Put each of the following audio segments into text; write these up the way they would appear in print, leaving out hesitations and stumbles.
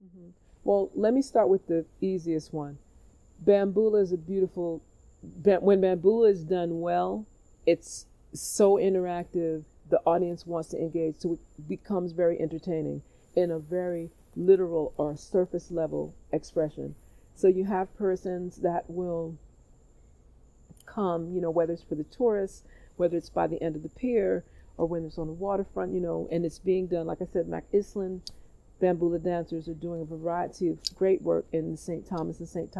Mhm. Well, let me start with the easiest one. Bamboula is a beautiful, when Bamboula is done well, it's so interactive. The audience wants to engage, so it becomes very entertaining in a very literal or surface level expression. So you have persons that will come, whether it's for the tourists, whether it's by the end of the pier, or when it's on the waterfront, and it's being done, like I said, Mac Island Bamboula dancers are doing a variety of great work in St. Thomas and St.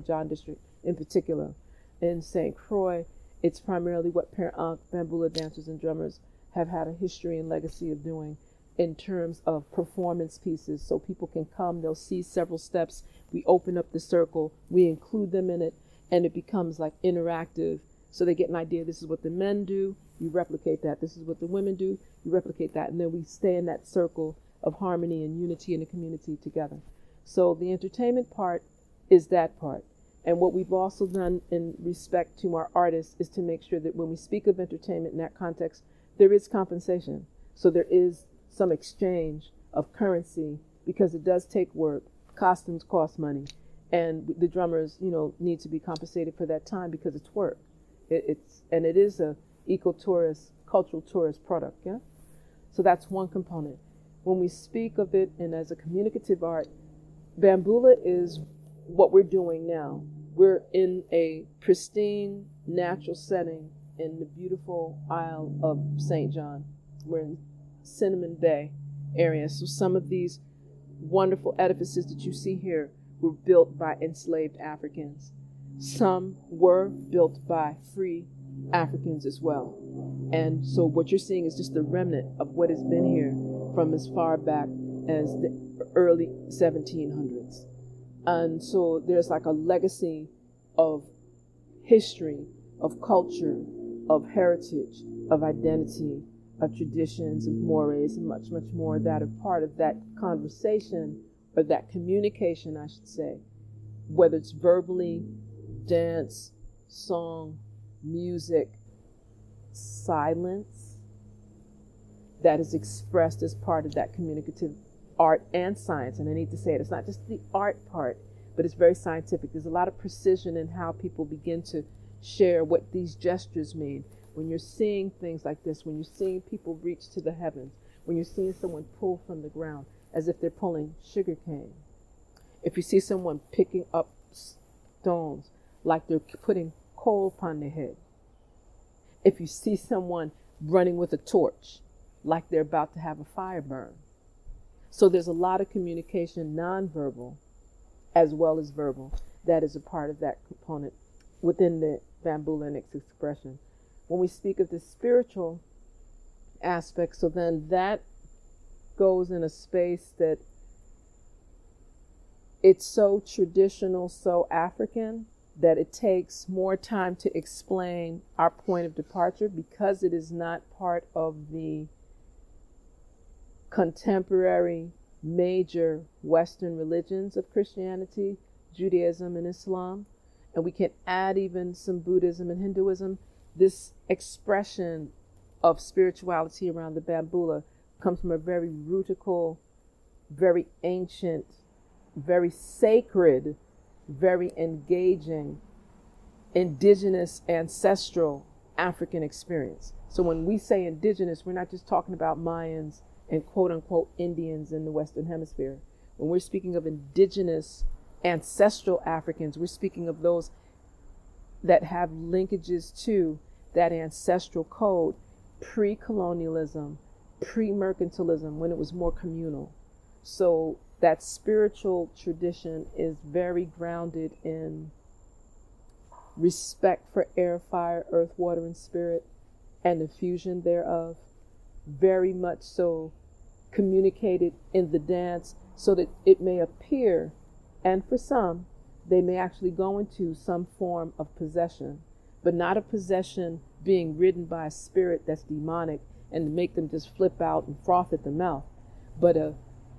John district in particular. In St. Croix, it's primarily what Bamboula dancers and drummers have had a history and legacy of doing in terms of performance pieces. So people can come, they'll see several steps, we open up the circle, we include them in it, and it becomes like interactive. So they get an idea, this is what the men do, you replicate that. This is what the women do, you replicate that. And then we stay in that circle of harmony and unity in the community together. So the entertainment part is that part. And what we've also done in respect to our artists is to make sure that when we speak of entertainment in that context, there is compensation. So there is some exchange of currency because it does take work. Costumes cost money. And the drummers, need to be compensated for that time because it's work. It is a eco-tourist, cultural tourist product, yeah? So that's one component. When we speak of it and as a communicative art, Bamboula is what we're doing now. We're in a pristine, natural setting in the beautiful Isle of St. John. We're in Cinnamon Bay area. So some of these wonderful edifices that you see here were built by enslaved Africans. Some were built by free Africans as well. And so what you're seeing is just the remnant of what has been here from as far back as the early 1700s. And so there's like a legacy of history, of culture, of heritage, of identity, of traditions, of mores, and much, much more that are part of that conversation or that communication, I should say, whether it's verbally, dance, song, music, silence, that is expressed as part of that communicative art and science. And I need to say it's not just the art part, but it's very scientific. There's a lot of precision in how people begin to share what these gestures mean. When you're seeing things like this, when you're seeing people reach to the heavens, when you're seeing someone pull from the ground as if they're pulling sugar cane, if you see someone picking up stones like they're putting coal upon their head, if you see someone running with a torch like they're about to have a fire burn. So there's a lot of communication, nonverbal as well as verbal, that is a part of that component within the Bamboula and its expression. When we speak of the spiritual aspect, so then that goes in a space that it's so traditional, so African, that it takes more time to explain our point of departure because it is not part of the contemporary major Western religions of Christianity, Judaism, and Islam. And we can add even some Buddhism and Hinduism. This expression of spirituality around the Bamboula comes from a very rootical, very ancient, very sacred, very engaging, indigenous, ancestral African experience. So when we say indigenous, we're not just talking about Mayans and quote unquote Indians in the Western Hemisphere. When we're speaking of indigenous ancestral Africans, we're speaking of those that have linkages to that ancestral code, pre-colonialism, pre-mercantilism, when it was more communal. So that spiritual tradition is very grounded in respect for air, fire, earth, water, and spirit, and the fusion thereof. Very much so communicated in the dance so that it may appear, and for some, they may actually go into some form of possession, but not a possession being ridden by a spirit that's demonic and make them just flip out and froth at the mouth, but a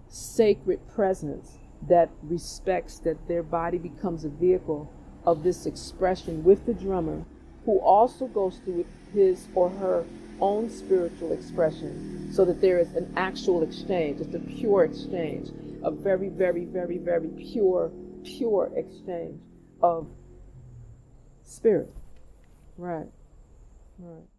sacred presence that respects that their body becomes a vehicle of this expression with the drummer, who also goes through his or her own spiritual expression, so that there is an actual exchange. It's a pure exchange. a very, very, very, very pure exchange of spirit. Right. Right.